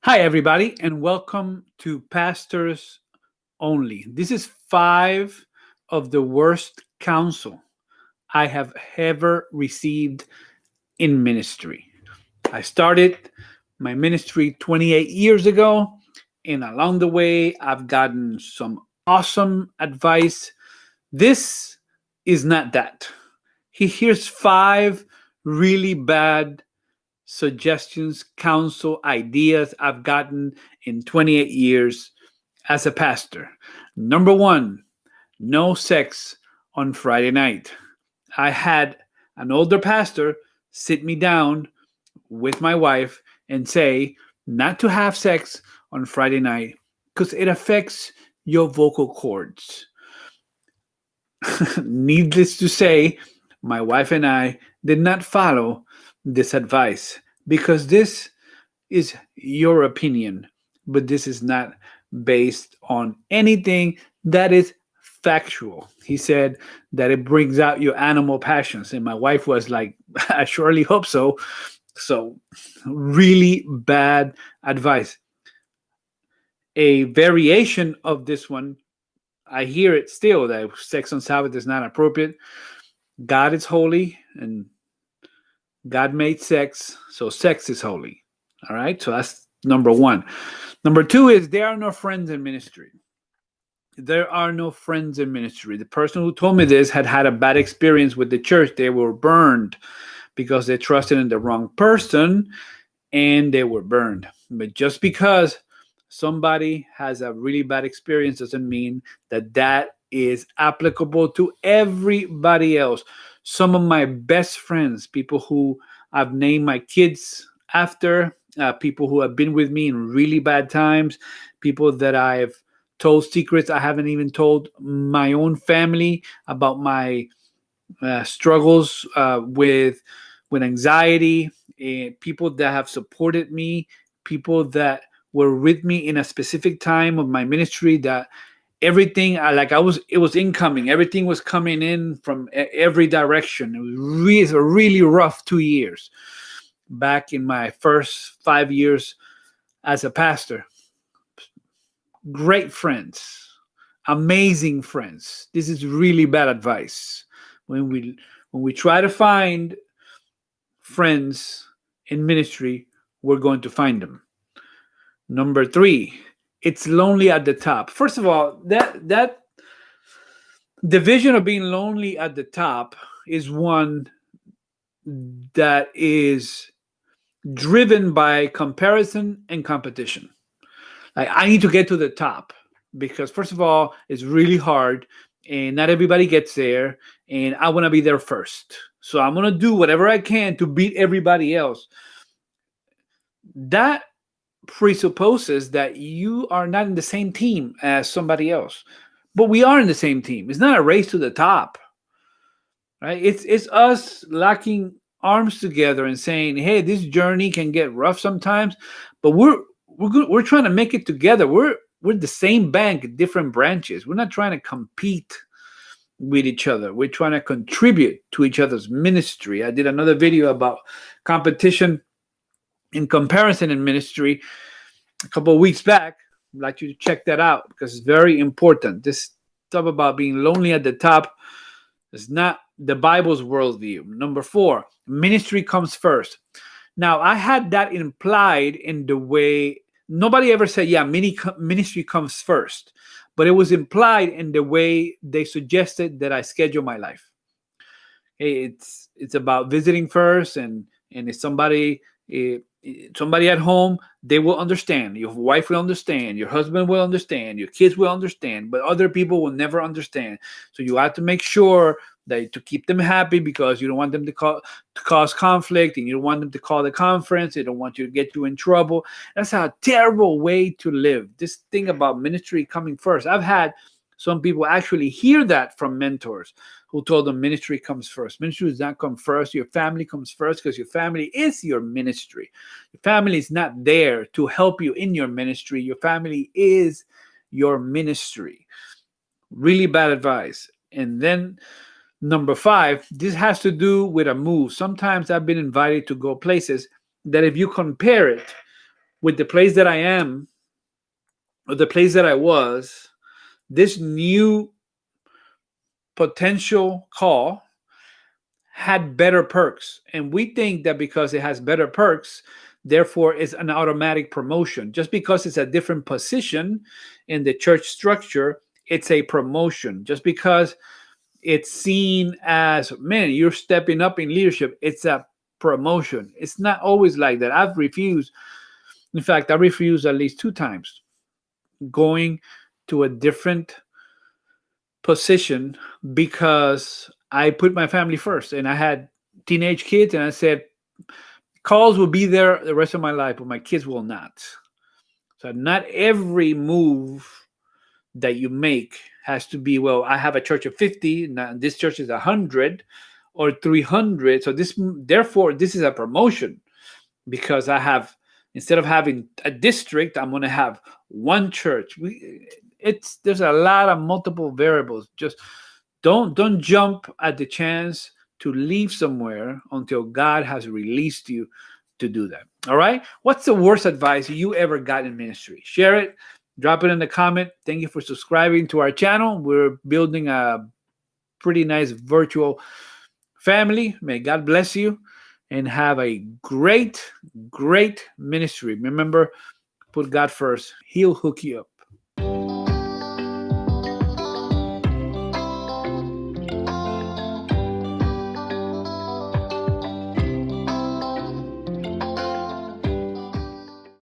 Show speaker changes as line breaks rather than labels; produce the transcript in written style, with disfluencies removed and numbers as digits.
Hi, everybody, and welcome to Pastors Only. This is five of the worst counsel I have ever received in ministry. I started my ministry 28 years ago, and along the way, I've gotten some awesome advice. This is not that. Here's five really bad suggestions, counsel, ideas I've gotten in 28 years as a pastor. Number one, no sex on Friday night. I had an older pastor sit me down with my wife and say not to have sex on Friday night because it affects your vocal cords. Needless to say, my wife and I did not follow this advice because this is your opinion, but this is not based on anything that is factual. He said that it brings out your animal passions, and my wife was like, I surely hope so. So, really bad advice. A variation of this one, I hear it still that sex on Sabbath is not appropriate. God is holy, and God made sex, so sex is holy. All right, so that's number one. Number two is there are no friends in ministry. There are no friends in ministry. The person who told me this had a bad experience with the church. They were burned because they trusted in the wrong person and they were burned. But just because somebody has a really bad experience doesn't mean that that is applicable to everybody else. Some of my best friends, people who I've named my kids after, people who have been with me in really bad times, people that I've told secrets I haven't even told my own family about my struggles with anxiety, people that have supported me, people that were with me in a specific time of my ministry that everything it was incoming, everything was coming in from every direction. It was a really rough 2 years back in my first 5 years as a pastor. Great friends, amazing friends. This is really bad advice. When we try to find friends in ministry, we're going to find them. Number three, it's lonely at the top. First of all, that division of being lonely at the top is one that is driven by comparison and competition. Like, I need to get to the top because first of all, it's really hard and not everybody gets there, and I want to be there first. So I'm going to do whatever I can to beat everybody else. That presupposes that you are not in the same team as somebody else. But we are in the same team. It's not a race to the top, right? It's us locking arms together and saying, "Hey, this journey can get rough sometimes, but we're trying to make it together. We're the same bank, different branches. We're not trying to compete with each other. We're trying to contribute to each other's ministry." I did another video about competition and comparison in ministry a couple of weeks back. I'd like you to check that out because it's very important. This stuff about being lonely at the top is not the Bible's worldview. Number four, ministry comes first. Now, I had that implied in the way nobody ever said, yeah, ministry comes first, but it was implied in the way they suggested that I schedule my life. Hey, it's about visiting first, and if somebody at home, they will understand. Your wife will understand. Your husband will understand. Your kids will understand. But other people will never understand. So you have to make sure that to keep them happy because you don't want them to cause conflict, and you don't want them to call the conference. They don't want you to get you in trouble. That's a terrible way to live. This thing about ministry coming first. I've had some people actually hear that from mentors who told them ministry comes first. Ministry does not come first. Your family comes first because your family is your ministry. Your family is not there to help you in your ministry. Your family is your ministry. Really bad advice. And then number five, this has to do with a move. Sometimes I've been invited to go places that if you compare it with the place that I am or the place that I was, this new potential call had better perks. And we think that because it has better perks, therefore it's an automatic promotion. Just because it's a different position in the church structure, it's a promotion. Just because it's seen as, man, you're stepping up in leadership, it's a promotion. It's not always like that. I've refused. In fact, I refused at least 2 times going to a different position because I put my family first and I had teenage kids, and I said, calls will be there the rest of my life, but my kids will not. So not every move that you make has to be, well, I have a church of 50, now this church is 100 or 300. So therefore, this is a promotion because I have, instead of having a district, I'm going to have one church. There's a lot of multiple variables. Just don't jump at the chance to leave somewhere until God has released you to do that. All right. What's the worst advice you ever got in ministry? Share it. Drop it in the comment. Thank you for subscribing to our channel. We're building a pretty nice virtual family. May God bless you and have a great, great ministry. Remember, put God first. He'll hook you up.